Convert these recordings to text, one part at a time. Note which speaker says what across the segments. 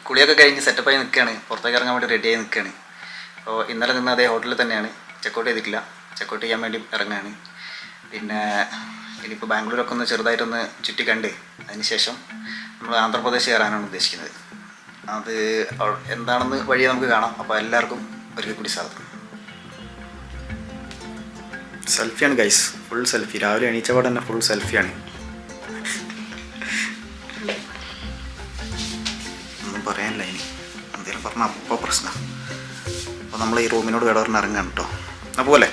Speaker 1: കുളിയൊക്കെ കഴിഞ്ഞ് സെറ്റപ്പായി നിൽക്കുകയാണ്, പുറത്തേക്ക് ഇറങ്ങാൻ വേണ്ടി റെഡിയായി നിൽക്കുകയാണ്. അപ്പോൾ ഇന്നലെ നിന്ന് അതേ ഹോട്ടലിൽ തന്നെയാണ്, ചെക്കൗട്ട് ചെയ്തിട്ടില്ല, ചെക്കൗട്ട് ചെയ്യാൻ വേണ്ടി ഇറങ്ങുകയാണ്. പിന്നെ ഇനിയിപ്പോൾ ബാംഗ്ലൂരൊക്കെ ഒന്ന് ചെറുതായിട്ടൊന്ന് ചുറ്റി കണ്ട് അതിന് ശേഷം നമ്മൾ ആന്ധ്രാപ്രദേശ് കയറാനാണ് ഉദ്ദേശിക്കുന്നത്. അത് എന്താണെന്ന് വഴിയെ നമുക്ക് കാണാം. അപ്പോൾ എല്ലാവർക്കും ഒരിക്കൽ കൂടി സ്വാഗതം. സെൽഫിയാണ് ഗൈസ്, ഫുൾ സെൽഫി. രാവിലെ എണീച്ചപാട് തന്നെ ഫുൾ സെൽഫിയാണ്. ഒന്നും പറയാനില്ല, ഇനി എന്തെങ്കിലും പറഞ്ഞാൽ അപ്പോൾ പ്രശ്നം. അപ്പോൾ നമ്മൾ ഈ റൂമിനോട് കേട് പറഞ്ഞ് ഇറങ്ങാണ് കേട്ടോ. അപ്പോൾ പോലെ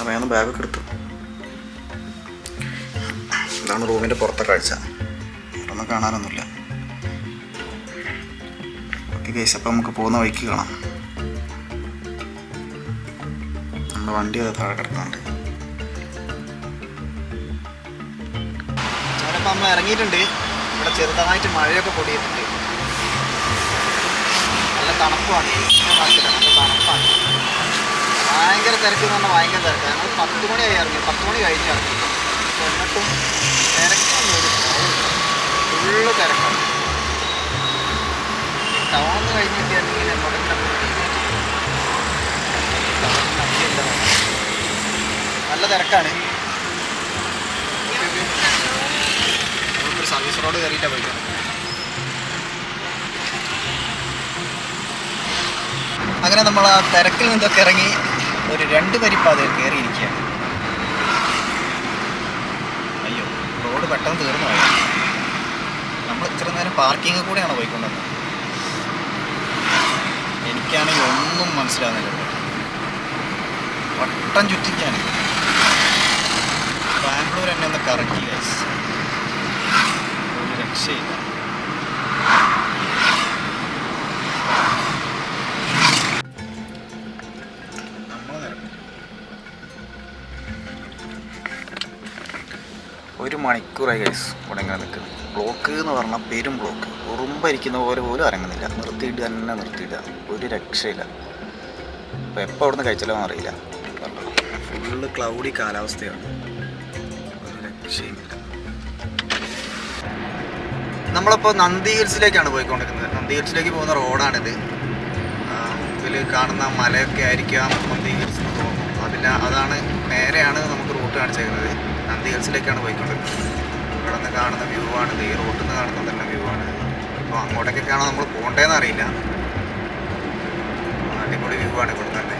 Speaker 1: വേഗം ബാഗൊക്കെ എടുത്തു. ഇതാണ് റൂമിൻ്റെ പുറത്തെ കാഴ്ച. ഒന്നും കാണാനൊന്നുമില്ല. ഓക്കെ ഗൈസ്, അപ്പോൾ നമുക്ക് പോകുന്ന വഴിക്ക് കാണാം. നമ്മുടെ വണ്ടി അത് താഴെ കിടക്കുന്നുണ്ട്. ചിലപ്പോൾ നമ്മൾ ഇറങ്ങിയിട്ടുണ്ട്. ഇവിടെ ചെറുതായിട്ട് മഴയൊക്കെ പൊടിയിട്ടുണ്ട്. നല്ല തണുപ്പാണ്, നല്ല തണുപ്പാണ്. ഭയങ്കര തിരക്ക് എന്ന് പറഞ്ഞാൽ ഭയങ്കര തിരക്ക്. ഞങ്ങൾ 10 മണിയായി ഇറങ്ങി, 10 മണി കഴിഞ്ഞ് ഇറങ്ങി. എന്നിട്ടും തിരക്കൊന്നും ഫുള്ള് തിരക്കാണ്. ടൗണിൽ കഴിഞ്ഞ് കിട്ടിയാണെങ്കിൽ എന്നോട് നല്ല തിരക്കാണ്. സർവീസ് റോഡ് കയറിയിട്ടാണ് പോയിക്കാണ്. അങ്ങനെ നമ്മൾ ആ തിരക്കിൽ നിന്നൊക്കെ ഇറങ്ങി ഒരു 2 വരിപ്പാതയിൽ കയറിയിരിക്കുകയാണ്. അയ്യോ, റോഡ് പെട്ടെന്ന് തീർന്നു പോയി. നമ്മൾ ഇത്ര നേരം പാർക്കിംഗ് കൂടെയാണ് പോയിക്കൊണ്ടിരുന്നത്. എനിക്കാണെങ്കിൽ ഒന്നും മനസ്സിലാകുന്നില്ല. വട്ടം ചുറ്റിക്കാണ്. ബാംഗ്ലൂർ എന്നെ ഒന്ന് കറക്കി ഗൈസ്, ഒരു രക്ഷയില്ല. ഒരു മണിക്കൂറായി ഗൈസ് ഇവിടെ ഇങ്ങനെ നിൽക്കുന്നത്. ബ്ലോക്ക് എന്ന് പറഞ്ഞാൽ പെരും ബ്ലോക്ക്. ഉറുമ്പരിക്കുന്ന പോലെ പോലും ഇറങ്ങുന്നില്ല. നിർത്തിയിട്ട് തന്നെ നിർത്തിയിടുക, ഒരു രക്ഷയില്ല. അപ്പോൾ എപ്പോൾ അവിടെ നിന്ന് കഴിച്ചാലോ അറിയില്ല. ഫുള്ള് ക്ലൗഡി കാലാവസ്ഥയാണ്, ഒരു രക്ഷയുമില്ല. നമ്മളിപ്പോൾ നന്ദി ഹിൽസിലേക്കാണ് പോയിക്കൊണ്ടിരിക്കുന്നത്. നന്ദി ഹിൽസിലേക്ക് പോകുന്ന റോഡാണിത്. ഇതിൽ കാണുന്ന മലയൊക്കെ ആയിരിക്കാം നന്ദി ഹിൽസ് എന്ന് തോന്നുന്നു. അതാണ് നേരെയാണ് നമുക്ക് റൂട്ട് കാണിച്ചേക്കുന്നത്. നന്ദി ഹിൽസിലേക്കാണ് പോയിക്കൊണ്ടിരിക്കുന്നത്. ഇവിടെ നിന്ന് കാണുന്ന വ്യൂ ആണിത്. ഈ റൂട്ടിൽ നിന്ന് കാണുന്ന തന്നെ വ്യൂ ആണ്. അപ്പോൾ അങ്ങോട്ടേക്കൊക്കെയാണോ നമ്മൾ പോകേണ്ടതെന്ന് അറിയില്ല. അടിപൊളി വ്യൂ ആണ് ഇവിടെ തന്നെ.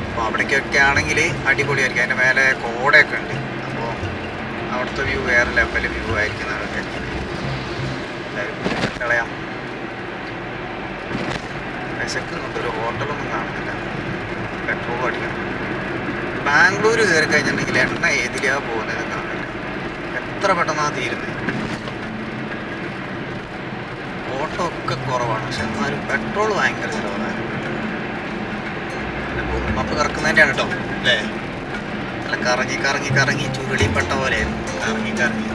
Speaker 1: അപ്പോൾ അവിടേക്കൊക്കെ ആണെങ്കിൽ അടിപൊളിയായിരിക്കും. അതിൻ്റെ മേലെ കോടയൊക്കെ ഉണ്ട്. അപ്പോൾ അവിടുത്തെ വ്യൂ വേറെ ലെവൽ വ്യൂ ആയിരിക്കും എന്നാണ് വിചാരിക്കുന്നത്. കളയാം. വിശക്കുന്നുണ്ട്. ഒരു ഹോട്ടലൊന്നും കാണുന്നില്ല. പെട്രോൾ അടിക്കണം. ബാംഗ്ലൂർ കയറി കഴിഞ്ഞിട്ടുണ്ടെങ്കിൽ എണ്ണ ഏതിലാണ് പോകുന്നത് കാണില്ല. എത്ര പെട്ടെന്നാണ് തീരുന്നത്. ഓട്ടോ ഒക്കെ കുറവാണ്, പക്ഷെ എന്നാലും പെട്രോൾ ഭയങ്കര ചിലവാണ്. ഭൂകമ്പ് കറക്കുന്നതിൻ്റെയാണ് കേട്ടോ അല്ലേ. അല്ല, കറങ്ങി കറങ്ങി കറങ്ങി ചുരുളിപ്പെട്ട പോലെയായിരുന്നു. കറങ്ങി കറങ്ങി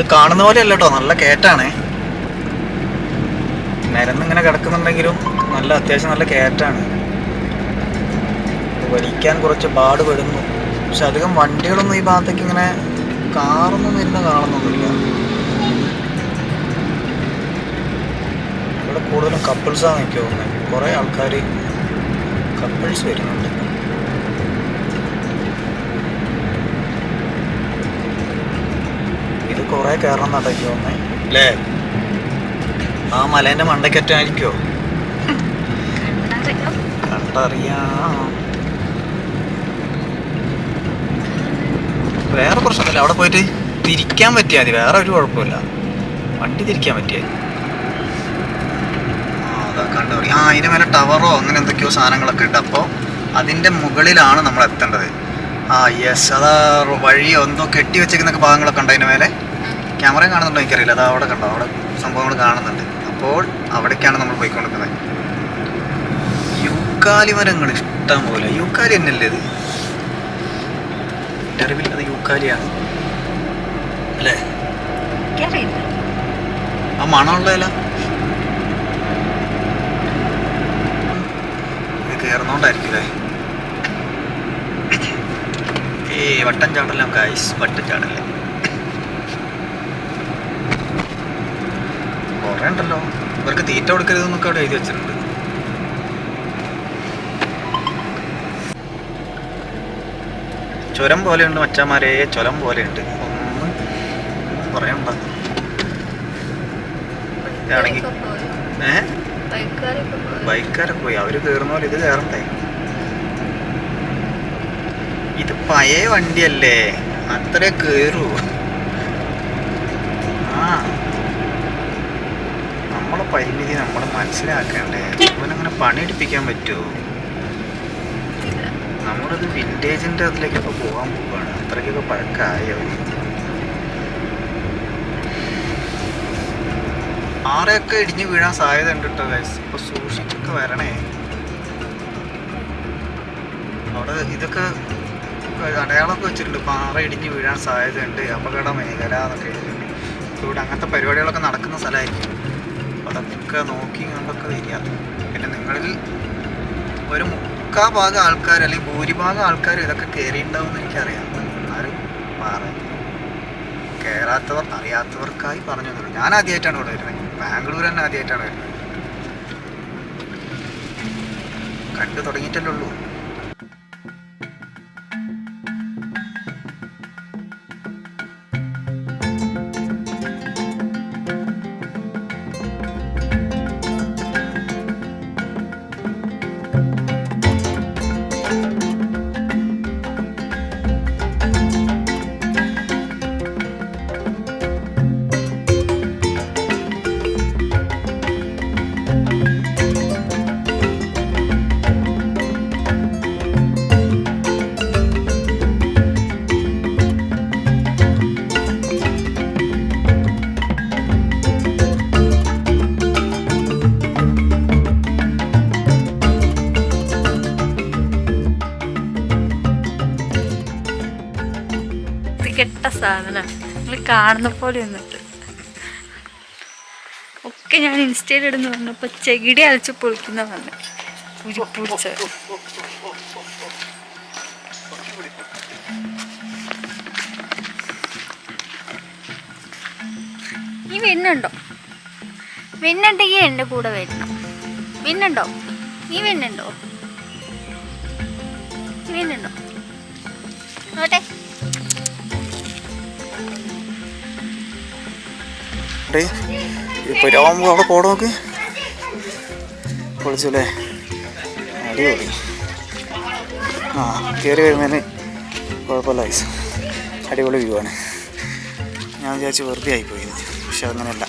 Speaker 1: ഇത് കാണുന്ന പോലെ അല്ല കേട്ടോ, നല്ല കയറ്റാണ്. നിരന്നിങ്ങനെ കിടക്കുന്നുണ്ടെങ്കിലും നല്ല അത്യാവശ്യം നല്ല കയറ്റാണ്. വലിക്കാൻ കുറച്ച് പാടുപെടുന്നു. പക്ഷെ അധികം വണ്ടികളൊന്നും ഈ ഭാഗത്തേക്ക് ഇങ്ങനെ കാറൊന്നും വരുന്ന കാണുന്നൊന്നുമില്ല. ഇവിടെ കൂടുതലും കപ്പിൾസാണ് എനിക്ക് തോന്നുന്നത്. കുറേ ആൾക്കാർ കപ്പിൾസ് വരുന്നുണ്ട്. ഇത് കുറേ കയറണം നടക്കി തോന്നേ അല്ലേ? ആ മലേൻ്റെ മണ്ടയ്ക്കറ്റായിരിക്കുമോ? കണ്ടറിയാം. വേറെ പ്രശ്നമില്ല, അവിടെ പോയിട്ട് തിരിക്കാൻ പറ്റിയാൽ മതി, വേറെ ഒരു കുഴപ്പമില്ല. വണ്ടി തിരിക്കാൻ പറ്റിയാൽ അതാ കണ്ടറിയാം. അതിൻ്റെ മേലെ ടവറോ അങ്ങനെ എന്തൊക്കെയോ സാധനങ്ങളൊക്കെ ഉണ്ട്. അപ്പോൾ അതിൻ്റെ മുകളിലാണ് നമ്മൾ എത്തേണ്ടത്. യെസ്, അതാ വഴിയോ എന്തോ കെട്ടി വെച്ചേക്കുന്നൊക്കെ ഭാഗങ്ങളൊക്കെ ഉണ്ട് അതിൻ്റെ മേലെ. ക്യാമറ കാണുന്നുണ്ടോ എനിക്കറിയില്ല. അത് അവിടെ കണ്ടോ, അവിടെ സംഭവങ്ങൾ കാണുന്നുണ്ട്. അപ്പോൾ അവിടേക്കാണ് നമ്മൾ പോയിക്കൊണ്ടിരിക്കുന്നത്. യൂക്കാലി മരങ്ങൾ ഇഷ്ടം പോലെ. യൂക്കാലി തന്നെയല്ലേ ഇത്? എൻ്റെ അറിവിൽ അത് യൂക്കാലിയാണ് അല്ലേ? ആ മണമുള്ളതല്ല, ഇത് കയറുന്നോണ്ടായിരിക്കും. വട്ടം ചാടല്ലോ ഗൈസ്, വട്ടം ചാടല്ലേ. കുറേ ഉണ്ടല്ലോ. ഇവർക്ക് തീറ്റ കൊടുക്കരുതെന്നൊക്കെ അവിടെ എഴുതി വെച്ചിട്ടുണ്ട്. ചുരം പോലെയുണ്ട് മച്ചാമാരെ, ചുരം പോലെയുണ്ട്. ഒന്നും പറയണ്ട. ഇതാണെങ്കിൽ ബൈക്കാരൊക്കെ പോയി, അവര് കയറുന്ന പോലെ ഇത് കയറണ്ടേ. ഇത് പഴയ വണ്ടിയല്ലേ, അത്രേ കയറൂ. നമ്മളെ പരിമിതി നമ്മൾ മനസ്സിലാക്കണ്ടേ. ഇവനങ്ങനെ പണിയെടുപ്പിക്കാൻ പറ്റുമോ? നമ്മളത് വിൻറ്റേജിൻ്റെ അതിലേക്കൊക്കെ പോകാൻ പോവുകയാണ്. അത്രയ്ക്കൊക്കെ പഴക്കമായോ? ആറയൊക്കെ ഇടിഞ്ഞ് വീഴാൻ സാധ്യത ഉണ്ട് കേട്ടോ ഗൈസ്. ഇപ്പോൾ സൂക്ഷിച്ചൊക്കെ വരണേ. അവിടെ ഇതൊക്കെ അടയാളമൊക്കെ വെച്ചിട്ടുണ്ട്. പാറ ഇടിഞ്ഞ് വീഴാൻ സാധ്യതയുണ്ട്, അപകട മേഖല എന്നൊക്കെ എഴുതിയിട്ടുണ്ട്. ഇവിടെ അങ്ങനത്തെ പരിപാടികളൊക്കെ നടക്കുന്ന സ്ഥലമായിരിക്കും. അതൊക്കെ നോക്കി കണ്ടൊക്കെ വരിക. പിന്നെ നിങ്ങളിൽ ഒരു മുക്കാഭാഗം ആൾക്കാർ അല്ലെങ്കിൽ ഭൂരിഭാഗം ആൾക്കാർ ഇതൊക്കെ കയറിയിട്ടുണ്ടാവും എന്ന് എനിക്കറിയാം. ആരും കയറാത്തവർ അറിയാത്തവർക്കായി പറഞ്ഞു തന്നു. ഞാൻ ആദ്യമായിട്ടാണ് ഇവിടെ വരുന്നത്. ബാംഗ്ലൂർ തന്നെ ആദ്യമായിട്ടാണ് വരുന്നത്. കണ്ടു തുടങ്ങിയിട്ടല്ലേ ഉള്ളൂ.
Speaker 2: കെട്ട സാധനം നിങ്ങൾ കാണുന്ന പോലെ ഒന്നിട്ട് ഒക്കെ ഞാൻ ഇൻസ്റ്റയിൽ ഇടുന്നു പറഞ്ഞപ്പോൾ ചെകിടി അലച്ച് പൊളിക്കുന്ന പറഞ്ഞു. പുരിപ്പുടിച്ച നീ വരുന്നുണ്ടോ? വരുന്നുണ്ടെങ്കിൽ എൻ്റെ കൂടെ വരണം. വരുന്നുണ്ടോ? നീ വരുന്നുണ്ടോ? നീ വരുന്നുണ്ടോ? നോട്ടെ
Speaker 1: ഇപ്പോൾ അവിടെ പോടെ നോക്ക്, പൊളിച്ചല്ലേ, അടിപൊളി. കയറി വരുന്നതിന് കുഴപ്പമില്ല ഐസ്, അടിപൊളി വ്യൂ ആണ്. ഞാൻ വിചാരിച്ച് വെറുതെ ആയിപ്പോയി, പക്ഷെ അങ്ങനെയല്ല,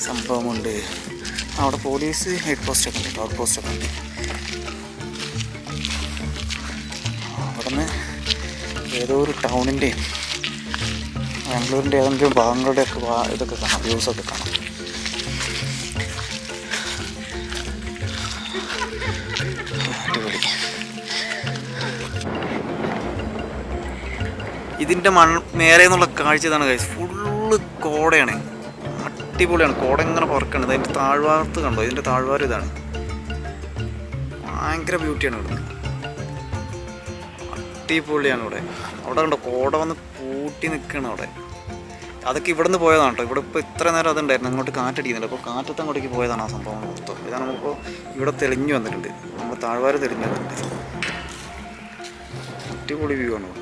Speaker 1: സംഭവമുണ്ട്. അവിടെ പോലീസ് ഹെഡ് പോസ്റ്റൊക്കെ ഉണ്ട്, ഔട്ട് പോസ്റ്റൊക്കെ ഉണ്ട്. അവിടെ നിന്ന് ഏതോ ഒരു ടൗണിൻ്റെയും ബാംഗ്ലൂരിൻ്റെ ഏതെങ്കിലും ഭാഗങ്ങളുടെയൊക്കെ ഇതൊക്കെ കാണാം, വ്യൂസൊക്കെ കാണാം. അടിപൊളി. ഇതിൻ്റെ മേലെ നിന്നുള്ള കാഴ്ച ഇതാണ് ഗൈസ്. ഫുള്ള് കോടയാണ്, അടിപൊളിയാണ്. കോട ഇങ്ങനെ പറക്കണം. അതിൻ്റെ താഴ്വാരത്ത് കണ്ടോ, ഇതിൻ്റെ താഴ്വാരം ഇതാണ്. ഭയങ്കര ബ്യൂട്ടിയാണ് ഇവിടെ, അടിപൊളിയാണ് ഇവിടെ. അവിടെ കണ്ടോ കോട വന്ന് പൂട്ടി നിൽക്കണം അവിടെ. അതൊക്കെ ഇവിടെ നിന്ന് പോയതാണ് കേട്ടോ. ഇവിടെ ഇപ്പോൾ ഇത്ര നേരം അതുണ്ടായിരുന്നു, അങ്ങോട്ട് കാറ്റടിക്കുന്നില്ല. അപ്പോൾ കാറ്റത്ത് അങ്ങോട്ടേക്ക് പോയതാണ് ആ സംഭവം മൊത്തം. ഇതാണ് നമ്മളിപ്പോൾ ഇവിടെ തെളിഞ്ഞു വന്നിട്ടുണ്ട്, നമ്മൾ താഴ്വാരം തെളിഞ്ഞു വന്നിട്ടുണ്ട്. അടിപൊളി വ്യൂ ആണ് ഇവിടെ.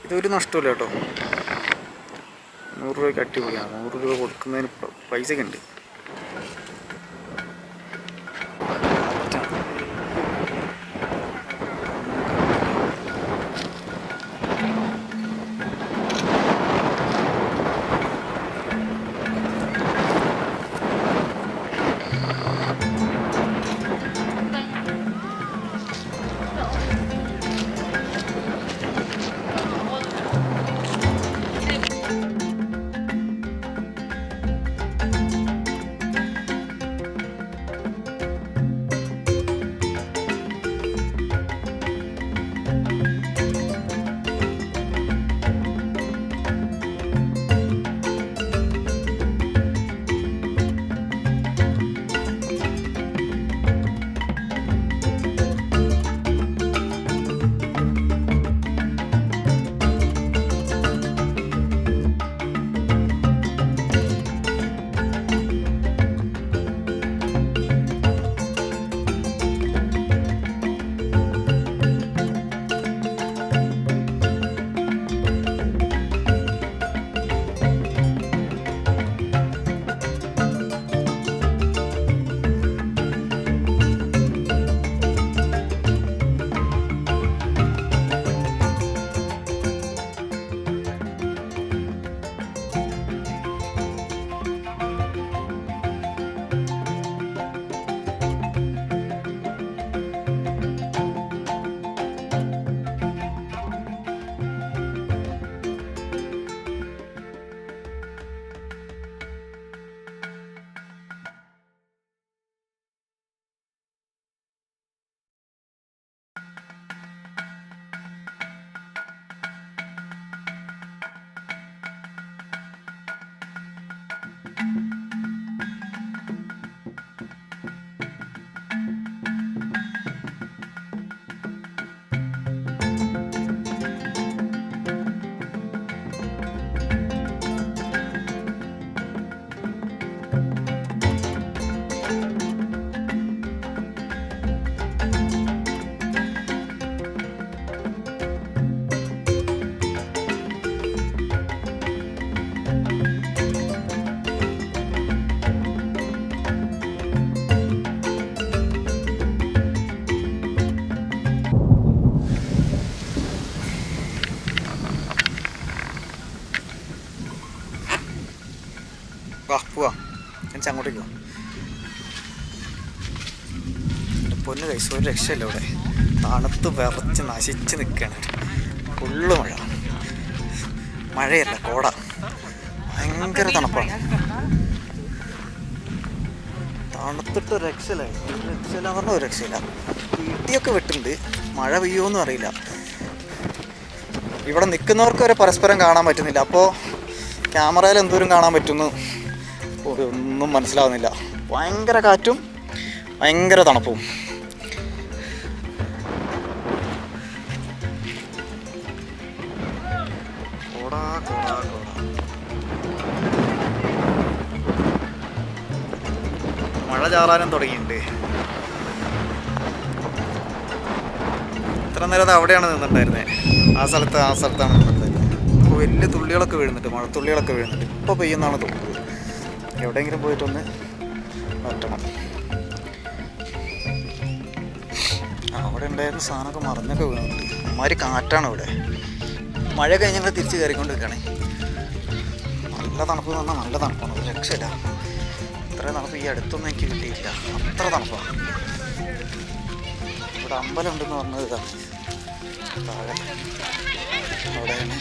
Speaker 1: ഇതൊരു നഷ്ടമില്ല കേട്ടോ. 100 രൂപയ്ക്ക് അടിപൊളിയാണ്. 100 രൂപ കൊടുക്കുന്നതിന് പൈസയൊക്കെ ഉണ്ട്. വാ പോവാം, എനിക്ക് അങ്ങോട്ടേക്ക് പോവാം. പൊന്ന് കൈസ്, ഒരു രക്ഷയില്ല ഇവിടെ. തണുത്ത് വിറച്ച് നശിച്ച് നിൽക്കുകയാണ്. ഫുള്ള് മഴയല്ല, കോട. ഭയങ്കര തണുപ്പാണ്. തണുത്തിട്ട് രക്ഷയില്ല, രക്ഷയില്ല എന്ന് പറഞ്ഞാൽ ഒരു രക്ഷയില്ല. ഇടിയൊക്കെ വെട്ടുണ്ട്, മഴ പെയ്യുമെന്നും അറിയില്ല. ഇവിടെ നിൽക്കുന്നവർക്ക് വരെ പരസ്പരം കാണാൻ പറ്റുന്നില്ല. അപ്പോൾ ക്യാമറയിൽ എന്തോരം കാണാൻ പറ്റുന്നു ഒന്നും മനസ്സിലാവുന്നില്ല. ഭയങ്കര കാറ്റും ഭയങ്കര തണുപ്പും. മഴ ചാറാനും തുടങ്ങിയിട്ടുണ്ട്. ഇത്ര നേരം അവിടെയാണ് നിന്നിട്ടുണ്ടായിരുന്നത്, ആ സ്ഥലത്താണ് നിന്നിട്ടുണ്ടായിരുന്നത്. അപ്പോൾ വലിയ തുള്ളികളൊക്കെ വീഴുന്നുണ്ട്, മഴത്തുള്ളികളൊക്കെ വീഴുന്നുണ്ട്. ഇപ്പോൾ പെയ്യുന്നതാണ് തോന്നുന്നത്. എവിടെയെങ്കിലും പോയിട്ടൊന്ന് മാറ്റണം. അവിടെ ഉണ്ടായിരുന്ന സാധനമൊക്കെ മറിഞ്ഞൊക്കെ വീണുണ്ട്. അമ്മാതിരി കാറ്റാണ് ഇവിടെ. മഴ കഴിഞ്ഞാൽ തിരിച്ച് കയറിക്കൊണ്ട് നിൽക്കുകയാണേ. നല്ല തണുപ്പ് എന്ന് പറഞ്ഞാൽ നല്ല തണുപ്പാണ്, ഒരു രക്ഷയില്ല. ഇത്ര തണുപ്പ് ഈ അടുത്തൊന്നും എനിക്ക് കിട്ടിയിട്ടില്ല, അത്ര തണുപ്പാണ്. ഇവിടെ അമ്പലം ഉണ്ടെന്ന് പറഞ്ഞത് ഇതാണ്, താഴെ അവിടെയാണ്.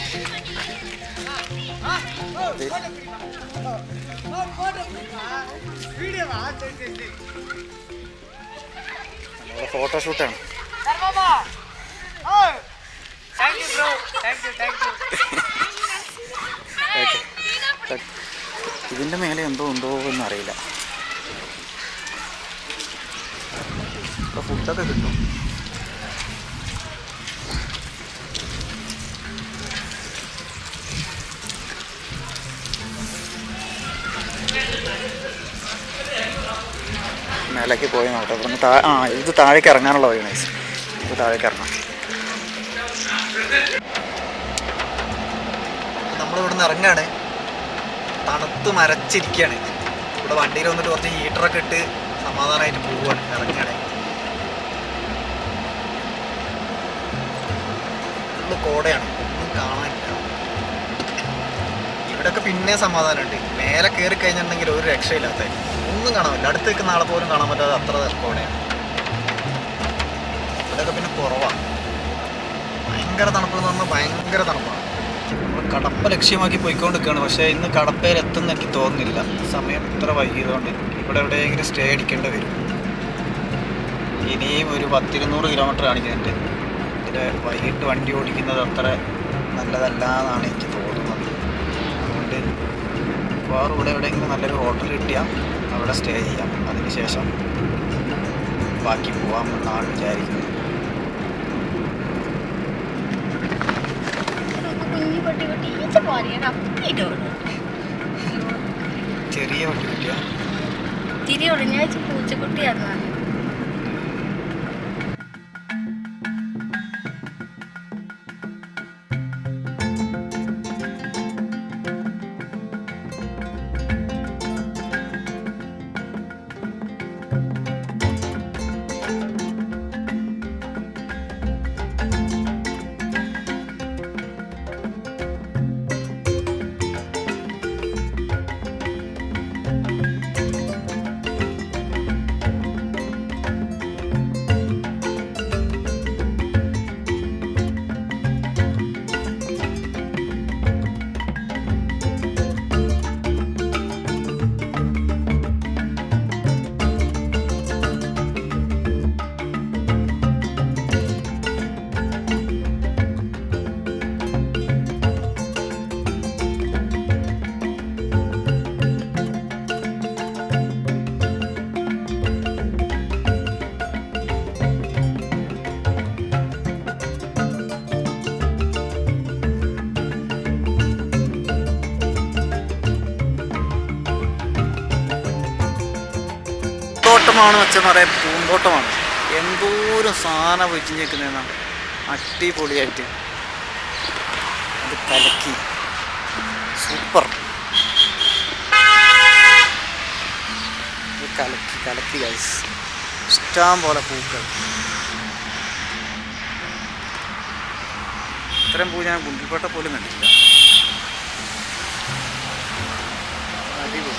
Speaker 1: ഫോട്ടോഷൂട്ടാണ്. ഇതിൻ്റെ മേലെ എന്തോ ഉണ്ടോ എന്നറിയില്ല. ഇപ്പോൾ ഫുഡൊക്കെ കിട്ടും. മേലേക്ക് പോയി നോട്ടെ. ഇവിടുന്ന് ഇത് താഴേക്ക് ഇറങ്ങാനുള്ള വഴി നൈസ്. ഇത് താഴേക്ക് ഇറങ്ങാം. നമ്മളിവിടുന്ന് ഇറങ്ങാണ്. തണുത്ത് മരച്ചിരിക്കുകയാണ്. ഇവിടെ വണ്ടിയിൽ വന്നിട്ട് കുറച്ച് ഹീറ്ററൊക്കെ ഇട്ട് സമാധാനമായിട്ട് പോവുകയാണ്. ഇറങ്ങുകയാണ്. ഫുള്ള് കോടയാണ്, ഒന്നും കാണാനില്ല. ഇവിടെയൊക്കെ പിന്നെ സമാധാനമുണ്ട്. മേലെ കയറി കഴിഞ്ഞിട്ടുണ്ടെങ്കിൽ ഒരു രക്ഷയില്ലാത്ത ഒന്നും കാണാൻ പറ്റില്ല. അടുത്തേക്ക് നാളെ പോലും കാണാൻ പറ്റാതെ അത്ര കോടയാണ്. ഇവിടെയൊക്കെ പിന്നെ കുറവാണ്. ഭയങ്കര തണുപ്പെന്ന് പറഞ്ഞാൽ ഭയങ്കര തണുപ്പാണ്. നമ്മൾ കടപ്പ ലക്ഷ്യമാക്കി പോയിക്കൊണ്ടിരിക്കുകയാണ്. പക്ഷേ ഇന്ന് കടപ്പയിൽ എത്തുന്ന എനിക്ക് തോന്നുന്നില്ല. സമയം ഇത്ര വൈകിയതുകൊണ്ട് ഇവിടെ എവിടെയെങ്കിലും സ്റ്റേ അടിക്കേണ്ടി വരും. ഇനിയും ഒരു 100-200 കിലോമീറ്റർ കാണിക്കുന്നുണ്ട്. ഇതിൽ വൈകിട്ട് വണ്ടി ഓടിക്കുന്നത് അത്ര നല്ലതല്ല എന്നാണ് എനിക്ക് തോന്നുന്നത്. അതുകൊണ്ട് വേറെ ഇവിടെ എവിടെയെങ്കിലും നല്ലൊരു ഹോട്ടൽ കിട്ടിയാൽ അവിടെ സ്റ്റേ ചെയ്യാം. അതിന് ശേഷം ബാക്കി പോകാം എന്നാണ് വിചാരിക്കുന്നത്. ചെറിയ പട്ടിക്കുട്ടിയാ?
Speaker 2: തിരി ഒളിഞ്ഞാഴ്ച പൂച്ചക്കുട്ടിയാണ്.
Speaker 1: പൂന്തോട്ടമാണ് വെച്ചാൽ പറയാം. പൂന്തോട്ടമാണ്. എന്തോരം സാധനം വെച്ച് നിൽക്കുന്നതെന്നാണ്. അടിപൊളിയായിട്ട് അത് കലക്കി. സൂപ്പർ. കലക്കി കലക്കി ഗൈസ്. ഇഷ്ടം പോലെ പൂക്കൾ. ഇത്രയും പൂ ഞാൻ ഗുണ്ടിൽപേട്ട പോലും കണ്ടില്ല. അടിപൊളി.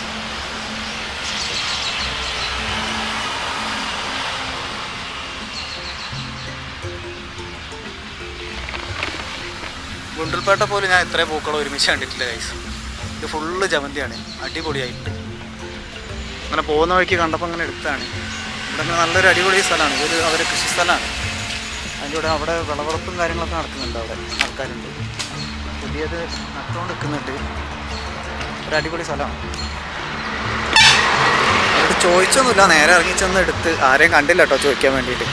Speaker 1: ഗുണ്ടിൽപേട്ട പോലും ഞാൻ ഇത്രയും പൂക്കൾ ഒരുമിച്ച് കണ്ടിട്ടില്ല ഗൈസ്. ഇത് ഫുള്ള് ജമന്തിയാണ്. അടിപൊളിയായിട്ട് അങ്ങനെ പോകുന്ന വഴിക്ക് കണ്ടപ്പോൾ അങ്ങനെ എടുത്താണ്. ഇവിടെ അങ്ങനെ നല്ലൊരു അടിപൊളി സ്ഥലമാണ്. ഇതൊരു അവരുടെ കൃഷി സ്ഥലമാണ്. അതിൻ്റെ കൂടെ അവിടെ വിളവെടുപ്പും കാര്യങ്ങളൊക്കെ നടക്കുന്നുണ്ട്. അവിടെ ആൾക്കാരുണ്ട്. പുതിയത് നട്ടുകൊണ്ട് നിൽക്കുന്നുണ്ട്. ഒരു അടിപൊളി സ്ഥലമാണ്. അവിടെ ചോദിച്ചൊന്നുമില്ല, നേരെ ഇറങ്ങി ചെന്ന് എടുത്ത്. ആരെയും കണ്ടില്ല കേട്ടോ ചോദിക്കാൻ വേണ്ടിയിട്ട്.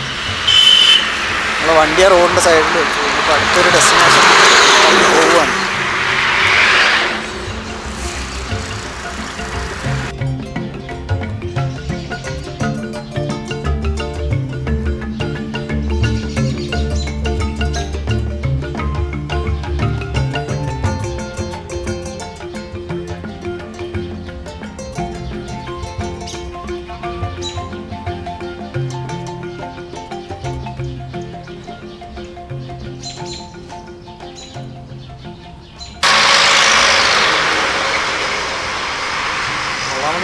Speaker 1: നമ്മളെ വണ്ടി ആ റോഡിൻ്റെ സൈഡിൽ വെച്ചു. ഇപ്പോൾ അടുത്തൊരു ഡെസ്റ്റിനേഷൻ പോവുകയാണ്.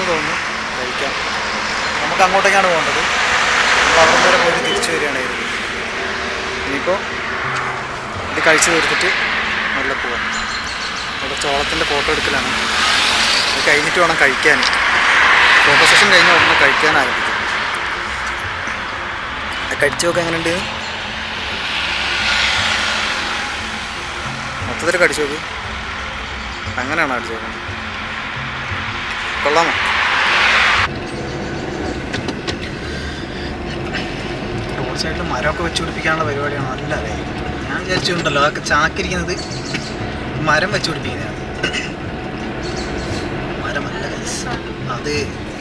Speaker 1: തോന്നുന്നു കഴിക്കാം. നമുക്ക് അങ്ങോട്ടേക്കാണ് പോകേണ്ടത്. നമ്മൾ അവിടെ വരെ പോയിട്ട് തിരിച്ചു വരികയാണ് ചെയ്തത്. ഇനിയിപ്പോൾ ഇത് കഴിച്ച് തീർത്തിട്ട് നല്ല പോകാം. അവിടെ ചോളത്തിൻ്റെ ഫോട്ടോ എടുക്കലാണ്. അത് കഴിഞ്ഞിട്ട് വേണം കഴിക്കാൻ. ഫോട്ടോ സെഷൻ കഴിഞ്ഞാൽ ഉടനെ കഴിക്കാൻ ആരംഭിക്കും. കഴിച്ചു നോക്കാം എങ്ങനെയുണ്ട്. മൊത്തത്തിൽ കടിച്ചു നോക്ക്. അങ്ങനെയാണോ അടിച്ചു നോക്കുന്നത്? കൊള്ളാമോ? റോഡ് സൈഡിൽ മരമൊക്കെ വെച്ച് പിടിപ്പിക്കാനുള്ള പരിപാടിയാണ്. നല്ലതേ. ഞാൻ വിചാരിച്ചിട്ടുണ്ടല്ലോ അതൊക്കെ ചാക്കിരിക്കുന്നത് മരം വെച്ച് പിടിപ്പിക്കുന്നതാണ്. മരമല്ല അത്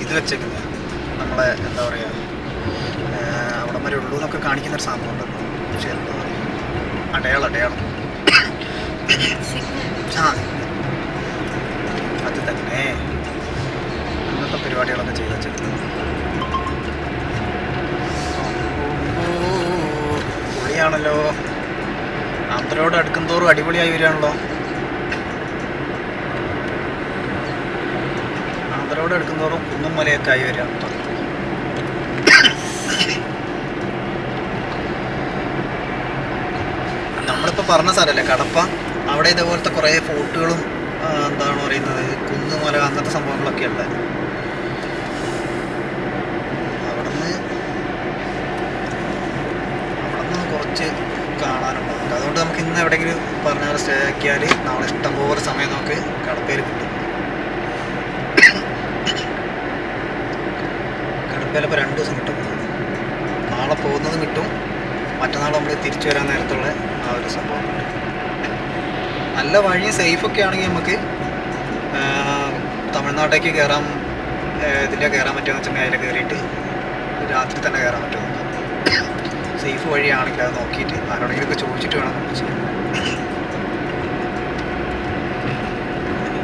Speaker 1: ഇത് വെച്ചേക്കുന്നത് നമ്മളെ എന്താ പറയുക, അവിടെ വരെ ഉള്ളൂ എന്നൊക്കെ കാണിക്കുന്നൊരു സംഭവം ഉണ്ടല്ലോ. പക്ഷേ എന്താ പറയുക, അടയാളം ആ അത് തന്നെ. അങ്ങനത്തെ പരിപാടികളൊക്കെ ചെയ്ത് വെച്ചേക്കുന്നത് പൊളിയാണല്ലോ. ആന്ധ്രയോട് അടുക്കും തോറും അടിപൊളിയായി വരികയാണല്ലോ. ആന്ധ്രയോട് അടുക്കും തോറും കുന്നും മലയൊക്കെ ആയി വരികയാണല്ലോ. നമ്മളിപ്പോൾ പറഞ്ഞ സ്ഥലമല്ലേ കടപ്പ, അവിടെ ഇതേപോലത്തെ കുറേ ഫോർട്ടുകളും എന്താണ് പറയുന്നത് കുന്നുമല അങ്ങനത്തെ സംഭവങ്ങളൊക്കെ ഉണ്ട്. അവിടുന്ന് കുറച്ച് കാണാനുണ്ട്. അതുകൊണ്ട് നമുക്ക് ഇന്ന് എവിടെയെങ്കിലും പറഞ്ഞാൽ സ്റ്റേ ആക്കിയാൽ നാളെ ഇഷ്ടംപോലെ സമയം നമുക്ക് കടപ്പയിൽ കിട്ടും. കടപ്പയിൽ ഇപ്പോൾ 2 ദിവസം കിട്ടും. നാളെ പോകുന്നതും കിട്ടും, മറ്റന്നാൾ നമ്മൾ തിരിച്ചു വരാൻ നേരത്തുള്ള ആ ഒരു സംഭവം. നല്ല വഴിയും സേഫൊക്കെ ആണെങ്കിൽ നമുക്ക് തമിഴ്നാട്ടിലേക്ക് കയറാൻ ഇതിൻ്റെ കയറാൻ പറ്റുമെന്ന് വെച്ചിട്ടുണ്ടെങ്കിൽ അതിൽ കയറിയിട്ട് രാത്രി തന്നെ കയറാൻ പറ്റുമോ. സേഫ് വഴിയാണെങ്കിൽ അത് നോക്കിയിട്ട് ആരോടെങ്കിലുമൊക്കെ ചോദിച്ചിട്ട് വേണം നമ്മൾ ചെയ്യാൻ.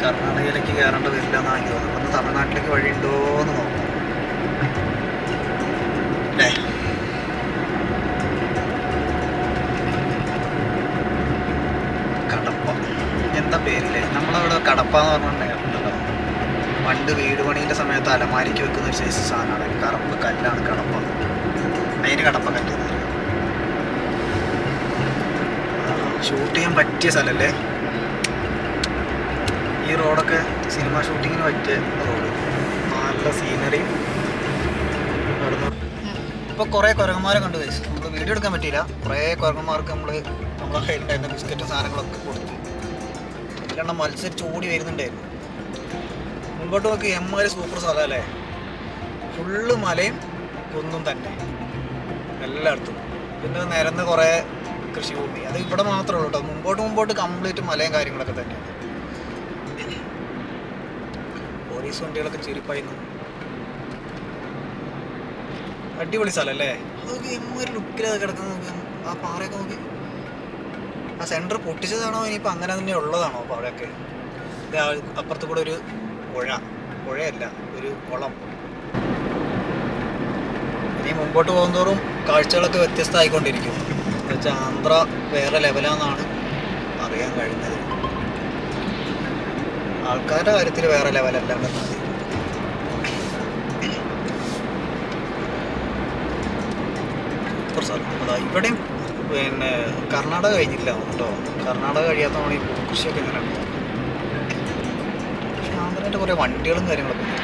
Speaker 1: കർണാടകയിലേക്ക് കയറേണ്ട വരില്ല എന്നാണ് എനിക്ക് തോന്നുന്നത്. അപ്പം തമിഴ്നാട്ടിലേക്ക് വഴി ഉണ്ടോ എന്ന് നോക്കാം അല്ലേ. കടപ്പ എന്താ പേരില്ലേ, നമ്മളവിടെ കടപ്പ എന്ന് പറഞ്ഞിട്ടുണ്ടല്ലോ. പണ്ട് വീട് പണീൻ്റെ സമയത്ത് അലമാരിക്ക് വെക്കുന്ന ഒരു സൈസ് സാധനമാണ്. കറുപ്പ് കല്ലാണ് കടപ്പ. അതിന് കടപ്പ കല്ല്. ഷൂട്ട് ചെയ്യാൻ പറ്റിയ സ്ഥലമല്ലേ ഈ റോഡൊക്കെ. സിനിമ ഷൂട്ടിങ്ങിന് പറ്റിയ റോഡ്. നല്ല സീനറിയും. ഇപ്പോൾ കുറേ കുരങ്ങന്മാരെ കണ്ടു കഴിച്ചു. നമ്മൾ വീഡിയോ എടുക്കാൻ പറ്റിയില്ല. കുറേ കുരങ്ങന്മാർക്ക് നമ്മളെ കയ്യിലുണ്ടായിരുന്ന ബിസ്ക്കറ്റും സാധനങ്ങളൊക്കെ കൊടുത്തു. എല്ലാം മത്സരിച്ച് ഓടി വരുന്നുണ്ടായിരുന്നു. മുൻപോട്ട് നോക്കി എമ്മാതിരി സൂപ്പർ സ്ഥലമല്ലേ. ഫുള്ള് മലയും കുന്നും തന്നെ എല്ലായിടത്തും. പിന്നെ നിരന്ന് കുറേ കൃഷിഭൂമി. അത് ഇവിടെ മാത്രമേ ഉള്ളൂ കേട്ടോ. മുമ്പോട്ട് കംപ്ലീറ്റ് മലയും കാര്യങ്ങളൊക്കെ തന്നെയാണ്. പോലീസ് വണ്ടികളൊക്കെ ചെരിപ്പായിരുന്നു. അടിപൊളി സ്ഥലമല്ലേ. അതൊക്കെ എമ്മാതിരി ലുക്കിലത് കിടക്കുന്ന നോക്കി. ആ പാറയൊക്കെ നോക്കി. ആ സെൻറ്റർ പൊട്ടിച്ചതാണോ ഇനിയിപ്പോൾ അങ്ങനെ തന്നെ ഉള്ളതാണോ അപ്പോൾ അവിടെയൊക്കെ. ഇത് അപ്പുറത്ത് കൂടെ ഒരു പുഴയല്ല, ഒരു കുളം. ഇനി മുമ്പോട്ട് പോകുന്തോറും കാഴ്ചകളൊക്കെ വ്യത്യസ്തമായിക്കൊണ്ടിരിക്കും. എന്നുവെച്ചാൽ ആന്ധ്ര വേറെ ലെവലാണെന്നാണ് അറിയാൻ കഴിഞ്ഞത്. ആൾക്കാരുടെ കാര്യത്തിൽ വേറെ ലെവലല്ല ഉണ്ടെന്നത്. സൂപ്പർ സ്ഥലം. അതാ ഇവിടെയും പിന്നെ കർണാടക കഴിഞ്ഞില്ല കേട്ടോ. കർണാടക കഴിയാത്തതാണ് ഈ കൃഷിയൊക്കെ ഇങ്ങനെ ഉണ്ട്. പക്ഷെ ആന്ധ്രയുടെ കുറേ വണ്ടികളും കാര്യങ്ങളൊക്കെ ഉണ്ട്.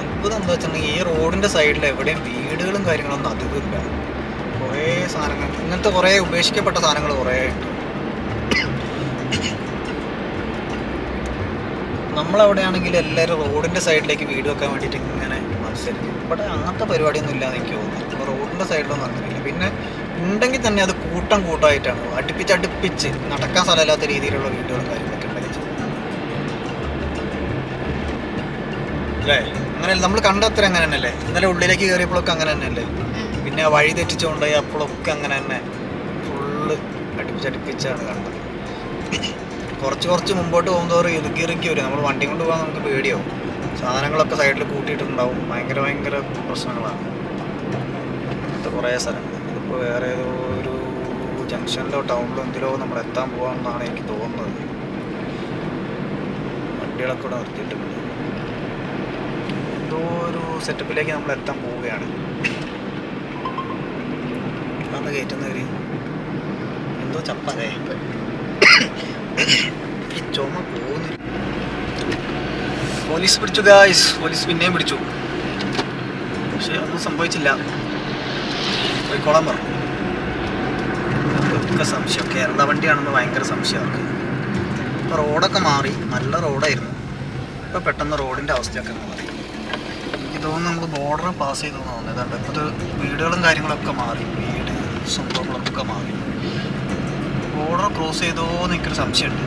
Speaker 1: അത്ഭുതം എന്താ വെച്ചിട്ടുണ്ടെങ്കിൽ ഈ റോഡിൻ്റെ സൈഡിൽ എവിടെയും വീടുകളും കാര്യങ്ങളൊന്നും അധികമില്ല. കുറേ സാധനങ്ങൾ ഇങ്ങനത്തെ കുറേ ഉപേക്ഷിക്കപ്പെട്ട സാധനങ്ങൾ കുറേ ഉണ്ട്. നമ്മളവിടെയാണെങ്കിൽ എല്ലാവരും റോഡിൻ്റെ സൈഡിലേക്ക് വീട് വെക്കാൻ വേണ്ടിയിട്ട് ഇങ്ങനെ മത്സരിക്കും. ഇവിടെ അങ്ങനത്തെ പരിപാടിയൊന്നും ഇല്ലാന്ന് എനിക്ക് തോന്നുന്നു. ഇപ്പോൾ റോഡിൻ്റെ സൈഡിലൊന്നും അങ്ങനെയില്ല. പിന്നെ ഉണ്ടെങ്കിൽ തന്നെ അത് കൂട്ടമായിട്ടാണ് അടുപ്പിച്ച് നടക്കാൻ സ്ഥലമില്ലാത്ത രീതിയിലുള്ള വീടുകളും കാര്യങ്ങളൊക്കെ ഉണ്ടെങ്കിൽ അല്ലേ. അങ്ങനെയല്ല നമ്മൾ കണ്ടത്ര അങ്ങനെ തന്നെയല്ലേ. ഇന്നലെ ഉള്ളിലേക്ക് കയറിയപ്പോഴൊക്കെ അങ്ങനെ തന്നെയല്ലേ. പിന്നെ ആ വഴി തെറ്റിച്ചുകൊണ്ടായി അപ്പോഴൊക്കെ അങ്ങനെ തന്നെ ഫുള്ള് അടുപ്പിച്ചാണ് കണ്ടത്. കുറച്ച് മുമ്പോട്ട് പോകുന്നതോറും ഇറുക്കി വരും. നമ്മൾ വണ്ടി കൊണ്ട് പോകാൻ നമുക്ക് പേടിയാവും. സാധനങ്ങളൊക്കെ സൈഡിൽ കൂട്ടിയിട്ടുണ്ടാവും. ഭയങ്കര പ്രശ്നങ്ങളാണ്. അങ്ങനത്തെ കുറേ സ്ഥലങ്ങൾ. ഇതിപ്പോൾ വേറെ ഏതോ ഒരു ജംഗ്ഷനിലോ ടൗണിലോ എന്തിലോ നമ്മൾ എത്താൻ പോകാമെന്നാണ് എനിക്ക് തോന്നുന്നത്. വണ്ടികളൊക്കെ ഇവിടെ നിർത്തിയിട്ടുണ്ട്. എന്തോ ഒരു സെറ്റപ്പിലേക്ക് നമ്മൾ എത്താൻ പോവുകയാണ്. അത് കയറ്റുന്നവർ എന്തോ ചപ്പതേ ഈ ചുമ പോകുന്നില്ല. പോലീസ് പിടിച്ചു ഗായ്സ്. പോലീസ് പിന്നെയും പിടിച്ചു. പക്ഷെ ഒന്നും സംഭവിച്ചില്ല. പോയിക്കോളാൻ പറഞ്ഞു. ഒക്കെ സംശയം, കേരള വണ്ടിയാണെന്ന് ഭയങ്കര സംശയം അവർക്ക്. ഇപ്പോൾ റോഡൊക്കെ മാറി, നല്ല റോഡായിരുന്നു. ഇപ്പോൾ പെട്ടെന്ന് റോഡിൻ്റെ അവസ്ഥയൊക്കെ മാറി. എനിക്ക് തോന്നുന്നു നമ്മൾ ബോർഡർ പാസ് ചെയ്തു തോന്നുന്നത്. അതുകൊണ്ട് ഇപ്പോൾ വീടുകളും കാര്യങ്ങളൊക്കെ മാറി, വീട് സംഭവങ്ങളൊക്കെ മാറി. ബോർഡർ ക്രോസ് ചെയ്തോ എന്ന് എനിക്കൊരു സംശയമുണ്ട്.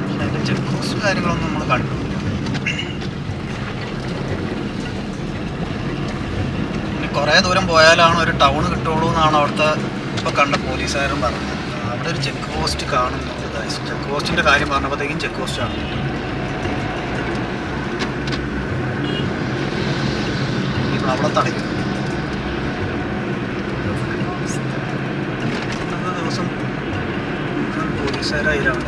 Speaker 1: പക്ഷേ അതിൻ്റെ ചെക്ക് പോസ്റ്റ് കാര്യങ്ങളൊന്നും നമ്മൾ കണ്ടു. പിന്നെ കുറേ ദൂരം പോയാലാണ് ഒരു ടൗൺ കിട്ടുള്ളൂ എന്നാണ് അവിടുത്തെ ഇപ്പോൾ കണ്ട പോലീസുകാരും പറഞ്ഞത്. അവിടെ ഒരു ചെക്ക് പോസ്റ്റ് കാണുന്നുണ്ട്. ചെക്ക് പോസ്റ്റിൻ്റെ കാര്യം പറഞ്ഞപ്പോഴത്തേക്കും ചെക്ക് പോസ്റ്റ് ആണ്. അവിടെ തടയും. ഇന്നത്തെ ദിവസം പോലീസുകാരായിട്ടാണ്.